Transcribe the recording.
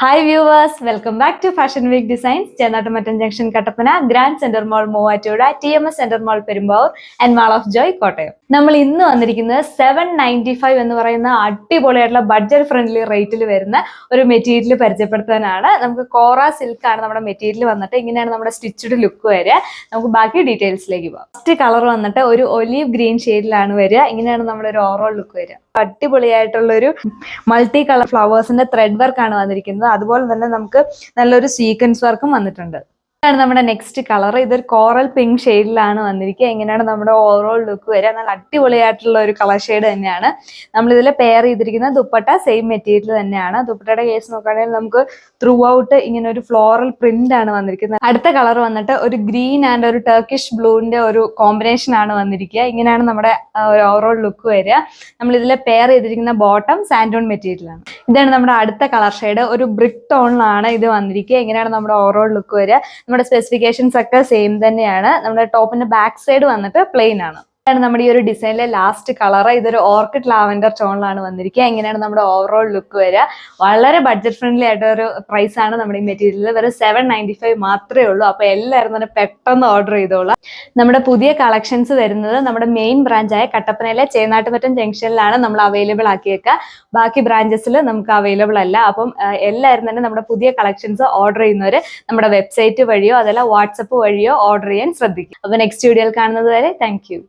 Hi viewers, welcome back to Fashion Week Designs, Chennatamatan Junction, Kattappana, Grand Center Mall, Movattuzhuzha, TMS Center Mall, Perumbavoor, and Mall of Joy, Kottayam. നമ്മൾ ഇന്ന് വന്നിരിക്കുന്നത് 795 എന്ന് പറയുന്ന അടിപൊളിയായിട്ടുള്ള budget friendly റേറ്റിൽ വരുന്ന ഒരു മെറ്റീരിയൽ പരിചയപ്പെടുത്താനാണ്. നമുക്ക് കോറ സിൽക്ക് ആണ് നമ്മുടെ മെറ്റീരിയൽ വന്നിട്ട്. ഇങ്ങനെയാണ് നമ്മുടെ സ്റ്റിച്ച്ഡ് ലുക്ക് വരിക. നമുക്ക് ബാക്കി ഡീറ്റെയിൽസിലേക്ക് പോകാം. ഫസ്റ്റ് കളർ വന്നിട്ട് ഒരു ഒലീവ് ഗ്രീൻ ഷെയ്ഡിലാണ് വരിക. ഇങ്ങനെയാണ് നമ്മുടെ ഒരു ഓവറോൾ ലുക്ക് വരിക. അടിപൊളിയായിട്ടുള്ള ഒരു മൾട്ടി കളർ ഫ്ലവേഴ്സിന്റെ ത്രെഡ് വർക്ക് ആണ് വന്നിരിക്കുന്നത്. അതുപോലെ തന്നെ നമുക്ക് നല്ലൊരു സീക്വൻസ് വർക്കും വന്നിട്ടുണ്ട്. ഇതാണ് നമ്മുടെ നെക്സ്റ്റ് കളർ. ഇതൊരു കോറൽ പിങ്ക് ഷെയ്ഡിലാണ് വന്നിരിക്കുക. എങ്ങനെയാണ് നമ്മുടെ ഓവറോൾ ലുക്ക് വരിക. നല്ല അടിപൊളിയായിട്ടുള്ള ഒരു കളർ ഷെയ്ഡ് തന്നെയാണ്. നമ്മളിതിൽ പെയർ ചെയ്തിരിക്കുന്ന ദുപ്പട്ട സെയിം മെറ്റീരിയൽ തന്നെയാണ്. ദുപ്പട്ടയുടെ കേസ് നോക്കുകയാണെങ്കിൽ നമുക്ക് ത്രൂ ഔട്ട് ഇങ്ങനെ ഒരു ഫ്ലോറൽ പ്രിന്റ് ആണ് വന്നിരിക്കുന്നത്. അടുത്ത കളർ വന്നിട്ട് ഒരു ഗ്രീൻ ആൻഡ് ഒരു ടർക്കിഷ് ബ്ലൂവിന്റെ ഒരു കോമ്പിനേഷൻ ആണ് വന്നിരിക്കുക. ഇങ്ങനെയാണ് നമ്മുടെ ഒരു ഓവറോൾ ലുക്ക് വരിക. നമ്മൾ ഇതിൽ പെയർ ചെയ്തിരിക്കുന്ന ബോട്ടം സാൻഡോൺ മെറ്റീരിയൽ ആണ്. ഇതാണ് നമ്മുടെ അടുത്ത കളർ ഷെയ്ഡ്. ഒരു ബ്രിക്ക് ടോണിലാണ് ഇത് വന്നിരിക്കുക. എങ്ങനെയാണ് നമ്മുടെ ഓവറോൾ ലുക്ക് വരിക. നമ്മുടെ സ്പെസിഫിക്കേഷൻസ് ഒക്കെ സെയിം തന്നെയാണ്. നമ്മുടെ ടോപ്പിന്റെ ബാക്ക് സൈഡ് വന്നിട്ട് പ്ലെയിൻ ആണ്. ഇതാണ് നമ്മുടെ ഈ ഒരു ഡിസൈനിലെ ലാസ്റ്റ് കളർ. ഇതൊരു ഓർക്കിഡ് ലാവൻഡർ ടോണിലാണ് വന്നിരിക്കുക. എങ്ങനെയാണ് നമ്മുടെ ഓവറോൾ ലുക്ക് വരിക. വളരെ ബഡ്ജറ്റ് ഫ്രണ്ട്ലി ആയിട്ടൊരു പ്രൈസ് ആണ് നമ്മുടെ ഈ മെറ്റീരിയൽ. വെറും 795 മാത്രമേ ഉള്ളൂ. അപ്പൊ എല്ലാവരും തന്നെ പെട്ടെന്ന് ഓർഡർ ചെയ്തോളാം. നമ്മുടെ പുതിയ കളക്ഷൻസ് വരുന്നത് നമ്മുടെ മെയിൻ ബ്രാഞ്ചായ കട്ടപ്പനയിലെ ചേന്നാട്ടുമറ്റം ജംഗ്ഷനിലാണ് നമ്മൾ അവൈലബിൾ ആക്കിയേക്കുക. ബാക്കി ബ്രാഞ്ചസിൽ നമുക്ക് അവൈലബിൾ അല്ല. അപ്പം എല്ലാവരും തന്നെ നമ്മുടെ പുതിയ കളക്ഷൻസ് ഓർഡർ ചെയ്യുന്നവർ നമ്മുടെ വെബ്സൈറ്റ് വഴിയോ അതല്ല വാട്സപ്പ് വഴിയോ ഓർഡർ ചെയ്യാൻ ശ്രദ്ധിക്കും. അപ്പൊ നെക്സ്റ്റ് വീഡിയോയിൽ കാണുന്നത് വരെ താങ്ക് യു.